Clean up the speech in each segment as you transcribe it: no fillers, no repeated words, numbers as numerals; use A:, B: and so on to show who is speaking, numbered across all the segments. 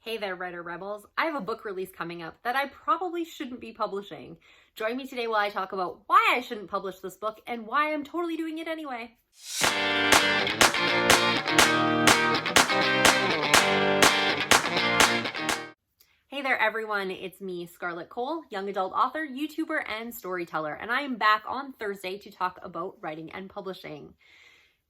A: Hey there, writer rebels. I have a book release coming up that I probably shouldn't be publishing. Join me today while I talk about why I shouldn't publish this book and why I'm totally doing it anyway. Hey there, everyone. It's me, Scarlett Kol, young adult author, YouTuber, and storyteller, and I am back on Thursday to talk about writing and publishing.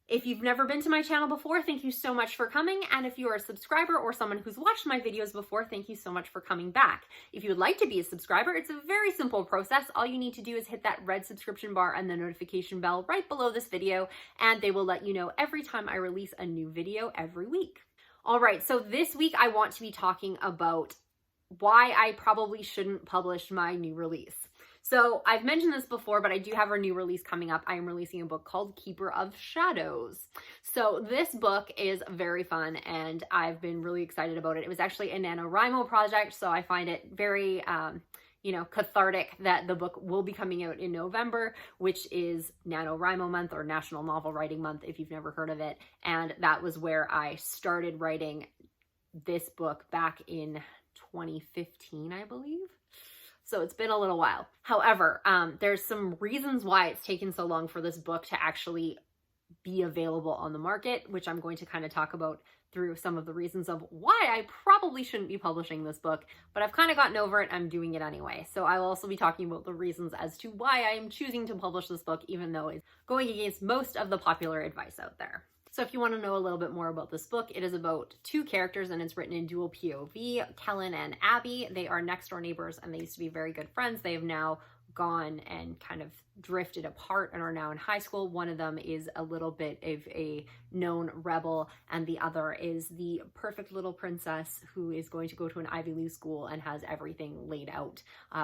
A: If you've never been to my channel before, thank you so much for coming. And if you are a subscriber or someone who's watched my videos before, thank you so much for coming back. If you would like to be a subscriber, it's a very simple process. All you need to do is hit that red subscription bar and the notification bell right below this video, and they will let you know every time I release a new video every week. All right, so this week I want to be talking about why I probably shouldn't publish my new release. So I've mentioned this before, but I do have a new release coming up. I am releasing a book called Keeper of Shadows. So this book is very fun and I've been really excited about it. It was actually a NaNoWriMo project, so I find it very, cathartic that the book will be coming out in November, which is NaNoWriMo month or National Novel Writing Month if you've never heard of it. And that was where I started writing this book back in 2015, I believe. So it's been a little while. However, there's some reasons why it's taken so long for this book to actually be available on the market, which I'm going to kind of talk about through some of the reasons of why I probably shouldn't be publishing this book, but I've kind of gotten over it. I'm doing it anyway. So I'll also be talking about the reasons as to why I am choosing to publish this book, even though it's going against most of the popular advice out there. So if you want to know a little bit more about this book, it is about two characters and it's written in dual POV, Kellen and Abby. They are next door neighbors and they used to be very good friends. They have now gone and kind of drifted apart and are now in high school. One of them is a little bit of a known rebel and the other is the perfect little princess who is going to go to an Ivy League school and has everything laid out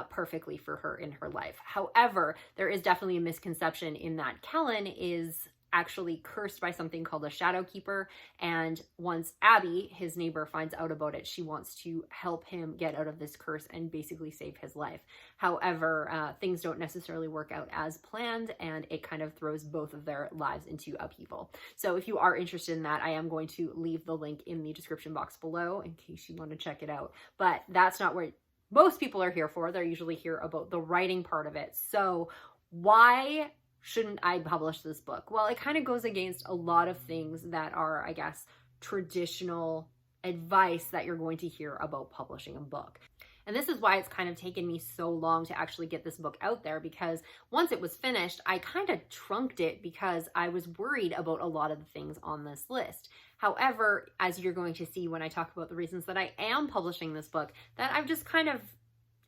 A: perfectly for her in her life. However, there is definitely a misconception in that Kellen is actually cursed by something called a shadow keeper, and once Abby, his neighbor, finds out about it, she wants to help him get out of this curse and basically save his life. However, things don't necessarily work out as planned and it kind of throws both of their lives into upheaval. So if you are interested in that, I am going to leave the link in the description box below in case you want to check it out. But that's not what most people are here for. They're usually here about the writing part of it. So why shouldn't I publish this book? Well, it kind of goes against a lot of things that are, I guess, traditional advice that you're going to hear about publishing a book. And this is why it's kind of taken me so long to actually get this book out there, because once it was finished, I kind of trunked it because I was worried about a lot of the things on this list. However, as you're going to see when I talk about the reasons that I am publishing this book, that I've just kind of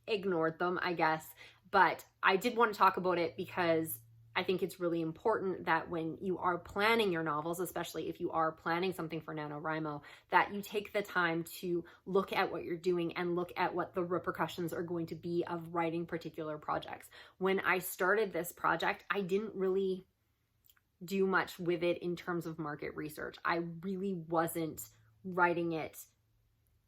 A: ignored them, I guess. But I did want to talk about it because I think it's really important that when you are planning your novels, especially if you are planning something for NaNoWriMo, that you take the time to look at what you're doing and look at what the repercussions are going to be of writing particular projects. When I started this project, I didn't really do much with it in terms of market research. I really wasn't writing it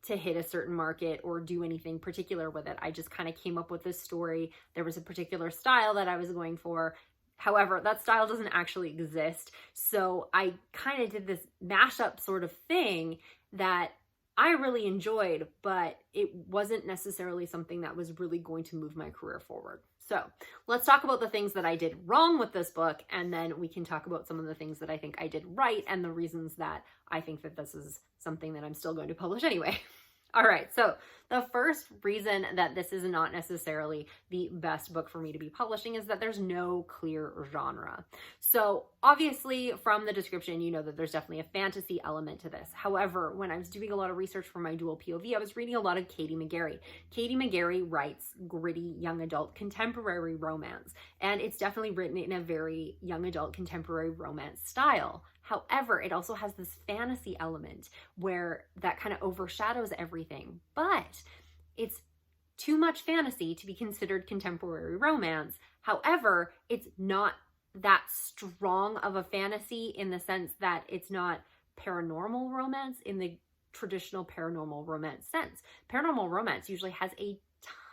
A: to hit a certain market or do anything particular with it. I just kind of came up with this story. There was a particular style that I was going for. However, that style doesn't actually exist. So I kind of did this mashup sort of thing that I really enjoyed, but it wasn't necessarily something that was really going to move my career forward. So let's talk about the things that I did wrong with this book, and then we can talk about some of the things that I think I did right and the reasons that I think that this is something that I'm still going to publish anyway. All right, so the first reason that this is not necessarily the best book for me to be publishing is that there's no clear genre. So obviously from the description, you know that there's definitely a fantasy element to this. However, when I was doing a lot of research for my dual POV, I was reading a lot of Katie McGarry. Katie McGarry writes gritty young adult contemporary romance, and it's definitely written in a very young adult contemporary romance style. However, it also has this fantasy element where that kind of overshadows everything, but it's too much fantasy to be considered contemporary romance. However, it's not that strong of a fantasy in the sense that it's not paranormal romance in the traditional paranormal romance sense. Paranormal romance usually has a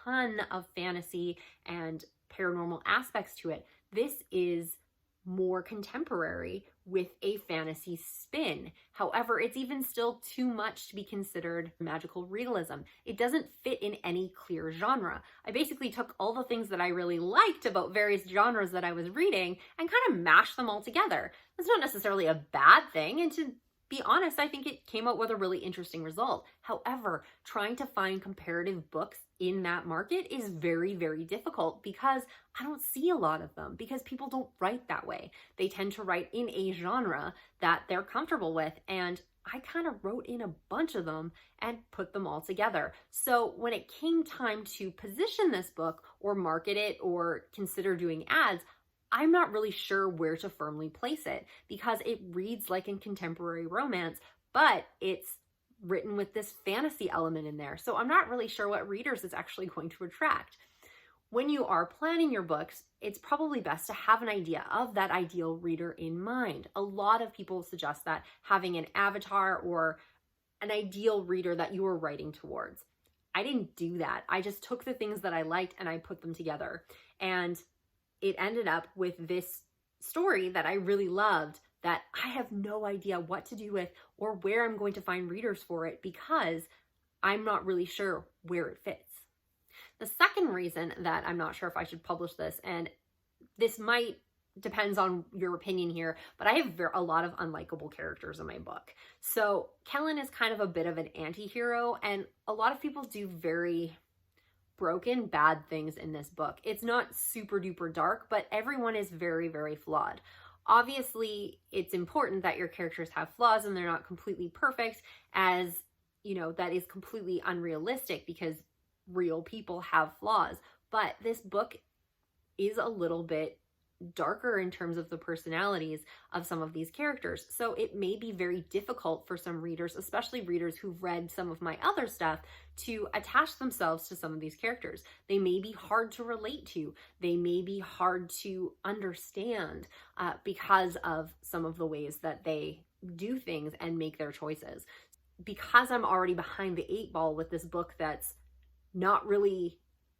A: ton of fantasy and paranormal aspects to it. This is more contemporary with a fantasy spin. However, it's even still too much to be considered magical realism. It doesn't fit in any clear genre. I basically took all the things that I really liked about various genres that I was reading and kind of mashed them all together. That's not necessarily a bad thing, and to be honest, I think it came out with a really interesting result. However, trying to find comparative books in that market is very, very difficult because I don't see a lot of them, because people don't write that way. They tend to write in a genre that they're comfortable with, and I kind of wrote in a bunch of them and put them all together. So when it came time to position this book or market it or consider doing ads, I'm not really sure where to firmly place it, because it reads like a contemporary romance, but it's written with this fantasy element in there. So I'm not really sure what readers it's actually going to attract. When you are planning your books, it's probably best to have an idea of that ideal reader in mind. A lot of people suggest that having an avatar or an ideal reader that you are writing towards. I didn't do that. I just took the things that I liked and I put them together. And it ended up with this story that I really loved that I have no idea what to do with or where I'm going to find readers for it, because I'm not really sure where it fits. The second reason that I'm not sure if I should publish this, and this might depends on your opinion here, but I have a lot of unlikable characters in my book. So Kellen is kind of a bit of an anti-hero, and a lot of people do very broken, bad things in this book. It's not super duper dark, but everyone is very, very flawed. Obviously, it's important that your characters have flaws and they're not completely perfect, as you know, that is completely unrealistic because real people have flaws. But this book is a little bit darker in terms of the personalities of some of these characters. So it may be very difficult for some readers, especially readers who've read some of my other stuff, to attach themselves to some of these characters. They may be hard to relate to. They may be hard to understand because of some of the ways that they do things and make their choices. Because I'm already behind the 8 ball with this book that's not really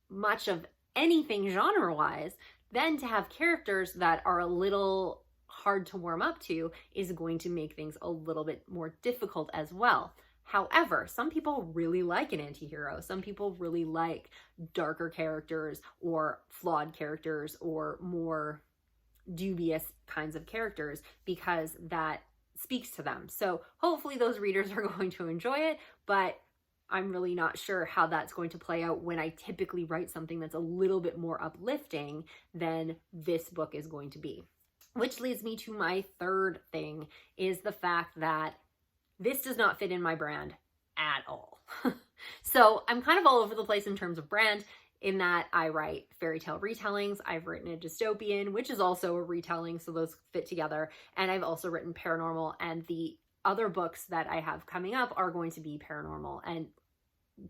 A: much of anything genre-wise, then to have characters that are a little hard to warm up to is going to make things a little bit more difficult as well. However, some people really like an anti-hero. Some people really like darker characters or flawed characters or more dubious kinds of characters because that speaks to them. So hopefully those readers are going to enjoy it, but I'm really not sure how that's going to play out when I typically write something that's a little bit more uplifting than this book is going to be. Which leads me to my third thing, is the fact that this does not fit in my brand at all. So I'm kind of all over the place in terms of brand, in that I write fairy tale retellings. I've written a dystopian, which is also a retelling, so those fit together. And I've also written paranormal, and the other books that I have coming up are going to be paranormal, and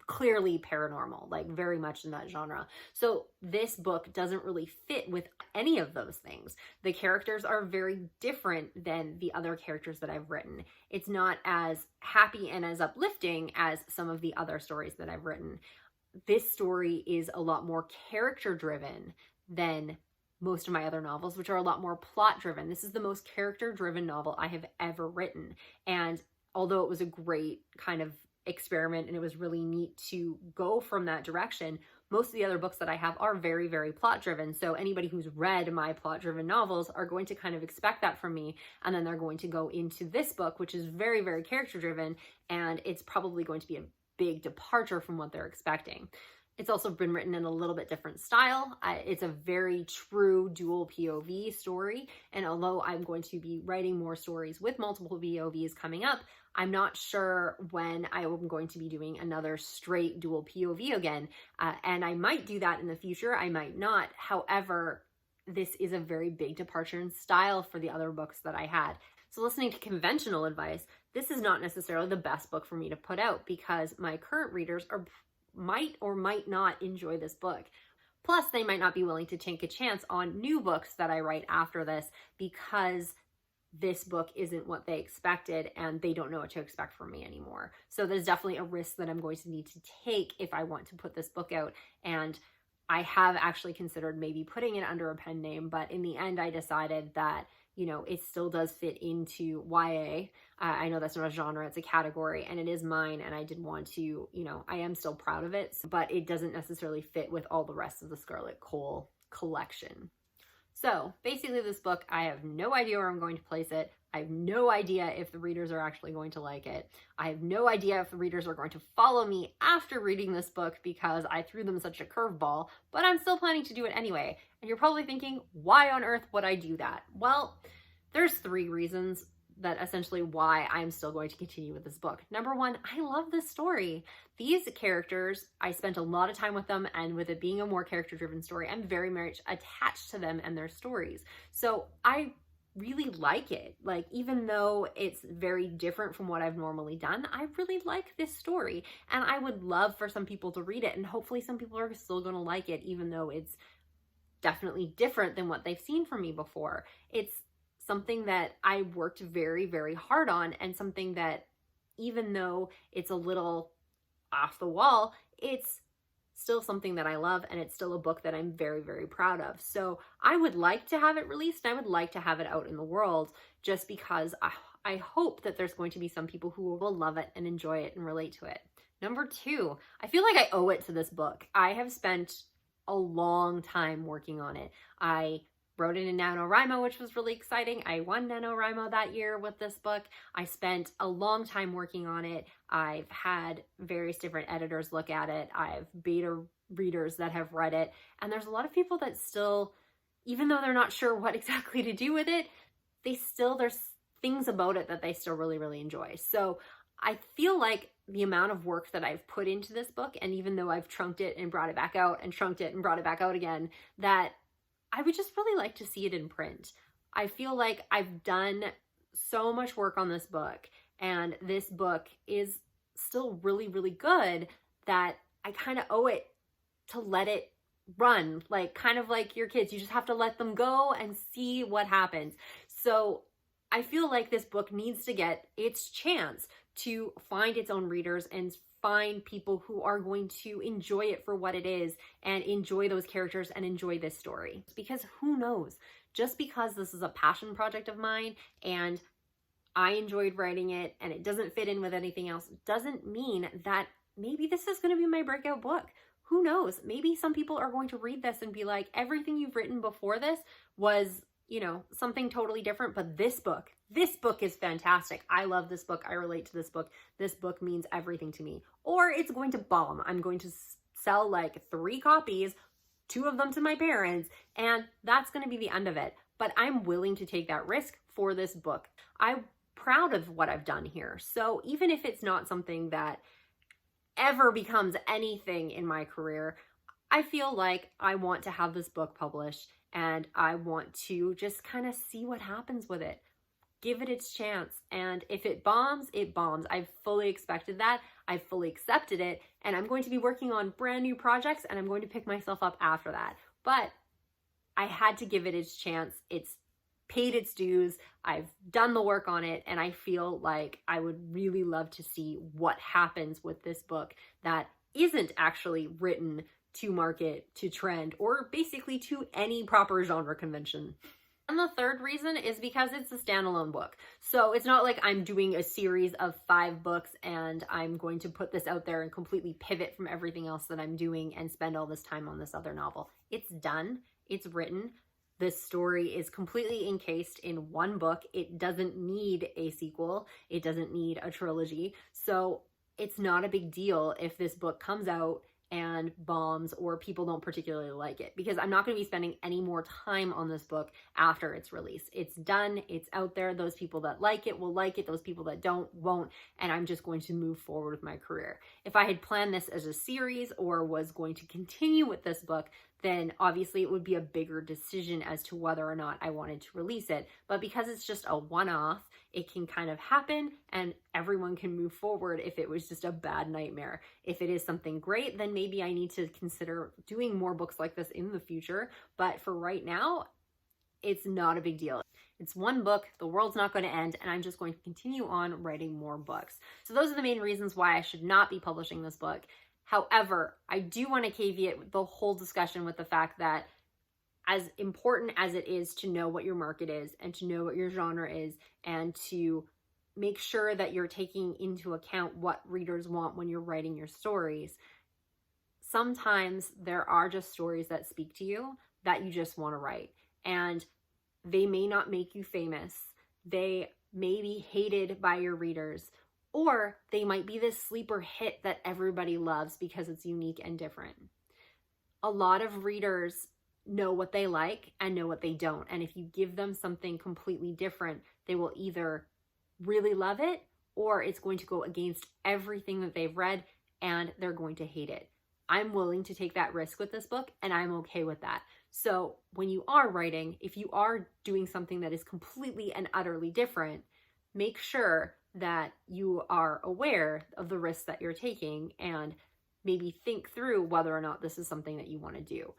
A: clearly paranormal, like very much in that genre. So this book doesn't really fit with any of those things. The characters are very different than the other characters that I've written. It's not as happy and as uplifting as some of the other stories that I've written. This story is a lot more character driven than most of my other novels, which are a lot more plot driven. This is the most character driven novel I have ever written. And although it was a great kind of experiment and it was really neat to go from that direction, most of the other books that I have are very, very plot driven. So anybody who's read my plot driven novels are going to kind of expect that from me. And then they're going to go into this book, which is very, very character driven. And it's probably going to be a big departure from what they're expecting. It's also been written in a little bit different style. It's a very true dual POV story. And although I'm going to be writing more stories with multiple POVs coming up, I'm not sure when I am going to be doing another straight dual POV again. And I might do that in the future. I might not. However, this is a very big departure in style for the other books that I had. So listening to conventional advice, this is not necessarily the best book for me to put out because my current readers might or might not enjoy this book. Plus, they might not be willing to take a chance on new books that I write after this because this book isn't what they expected and they don't know what to expect from me anymore. So there's definitely a risk that I'm going to need to take if I want to put this book out. And I have actually considered maybe putting it under a pen name, but in the end, I decided that you know, it still does fit into YA. I know that's not a genre, it's a category, and it is mine, and I did want to, you know, I am still proud of it, but it doesn't necessarily fit with all the rest of the Scarlett Kol collection. So basically this book, I have no idea where I'm going to place it. I have no idea if the readers are actually going to like it. I have no idea if the readers are going to follow me after reading this book because I threw them such a curveball, but I'm still planning to do it anyway. And you're probably thinking, why on earth would I do that? Well, there's 3 reasons that essentially why I'm still going to continue with this book. Number 1, I love this story. These characters, I spent a lot of time with them, and with it being a more character-driven story, I'm very much attached to them and their stories. So I really like it. Like, even though it's very different from what I've normally done, I really like this story, and I would love for some people to read it, and hopefully some people are still going to like it, even though it's definitely different than what they've seen from me before. It's something that I worked very, very hard on, and something that, even though it's a little off the wall, it's still something that I love, and it's still a book that I'm very, very proud of. So I would like to have it released, and I would like to have it out in the world, just because I hope that there's going to be some people who will love it and enjoy it and relate to it. Number 2, I feel like I owe it to this book. I have spent a long time working on it. I wrote it in NaNoWriMo, which was really exciting. I won NaNoWriMo that year with this book. I spent a long time working on it. I've had various different editors look at it. I have beta readers that have read it. And there's a lot of people that still, even though they're not sure what exactly to do with it, there's things about it that they still really, really enjoy. So I feel like the amount of work that I've put into this book, and even though I've trunked it and brought it back out and trunked it and brought it back out again, that I would just really like to see it in print. I feel like I've done so much work on this book, and this book is still really, really good, that I kind of owe it to let it run, like kind of like your kids. You just have to let them go and see what happens. So I feel like this book needs to get its chance to find its own readers and find people who are going to enjoy it for what it is and enjoy those characters and enjoy this story. Because who knows, just because this is a passion project of mine and I enjoyed writing it and it doesn't fit in with anything else, doesn't mean that maybe this is going to be my breakout book. Who knows? Maybe some people are going to read this and be like, everything you've written before this was, you know, something totally different, but this book is fantastic. I love this book. I relate to this book. This book means everything to me. Or it's going to bomb. I'm going to sell like 3 copies, 2 of them to my parents, and that's going to be the end of it. But I'm willing to take that risk for this book. I'm proud of what I've done here. So even if it's not something that ever becomes anything in my career, I feel like I want to have this book published, and I want to just kind of see what happens with it. Give it its chance. And if it bombs, it bombs. I've fully expected that. I've fully accepted it. And I'm going to be working on brand new projects, and I'm going to pick myself up after that. But I had to give it its chance. It's paid its dues. I've done the work on it. And I feel like I would really love to see what happens with this book that isn't actually written to market, to trend, or basically to any proper genre convention. And the third reason is because it's a standalone book. So it's not like I'm doing a series of 5 books and I'm going to put this out there and completely pivot from everything else that I'm doing and spend all this time on this other novel. It's done. It's written. This story is completely encased in one book. It doesn't need a sequel. It doesn't need a trilogy. So it's not a big deal if this book comes out and bombs or people don't particularly like it, because I'm not going to be spending any more time on this book after its release. It's done. It's out there. Those people that like it will like it. Those people that don't won't. And I'm just going to move forward with my career. If I had planned this as a series or was going to continue with this book, then obviously it would be a bigger decision as to whether or not I wanted to release it. But because it's just a one-off, it can kind of happen and everyone can move forward if it was just a bad nightmare. If it is something great, then maybe I need to consider doing more books like this in the future. But for right now, it's not a big deal. It's one book, the world's not going to end, and I'm just going to continue on writing more books. So those are the main reasons why I should not be publishing this book. However, I do want to caveat the whole discussion with the fact that as important as it is to know what your market is and to know what your genre is and to make sure that you're taking into account what readers want when you're writing your stories, sometimes there are just stories that speak to you that you just want to write. And they may not make you famous. They may be hated by your readers, or they might be this sleeper hit that everybody loves because it's unique and different. A lot of readers know what they like and know what they don't. And if you give them something completely different, they will either really love it or it's going to go against everything that they've read and they're going to hate it. I'm willing to take that risk with this book and I'm okay with that. So when you are writing, if you are doing something that is completely and utterly different, make sure that you are aware of the risks that you're taking and maybe think through whether or not this is something that you want to do.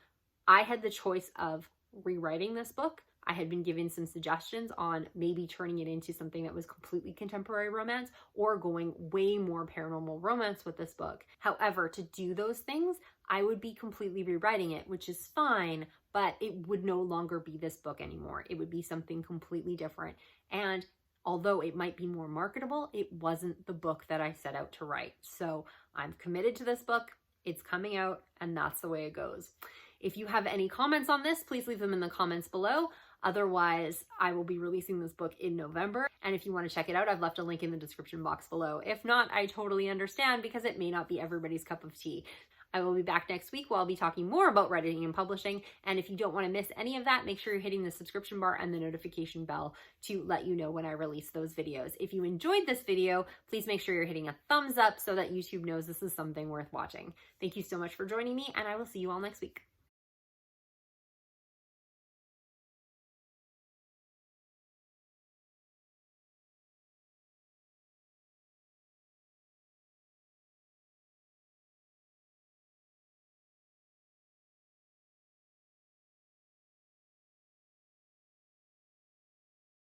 A: I had the choice of rewriting this book. I had been given some suggestions on maybe turning it into something that was completely contemporary romance or going way more paranormal romance with this book. However, to do those things, I would be completely rewriting it, which is fine, but it would no longer be this book anymore. It would be something completely different. And although it might be more marketable, it wasn't the book that I set out to write. So I'm committed to this book. It's coming out, and that's the way it goes. If you have any comments on this, please leave them in the comments below. Otherwise, I will be releasing this book in November. And if you want to check it out, I've left a link in the description box below. If not, I totally understand because it may not be everybody's cup of tea. I will be back next week where I'll be talking more about writing and publishing. And if you don't want to miss any of that, make sure you're hitting the subscription bar and the notification bell to let you know when I release those videos. If you enjoyed this video, please make sure you're hitting a thumbs up so that YouTube knows this is something worth watching. Thank you so much for joining me, and I will see you all next week.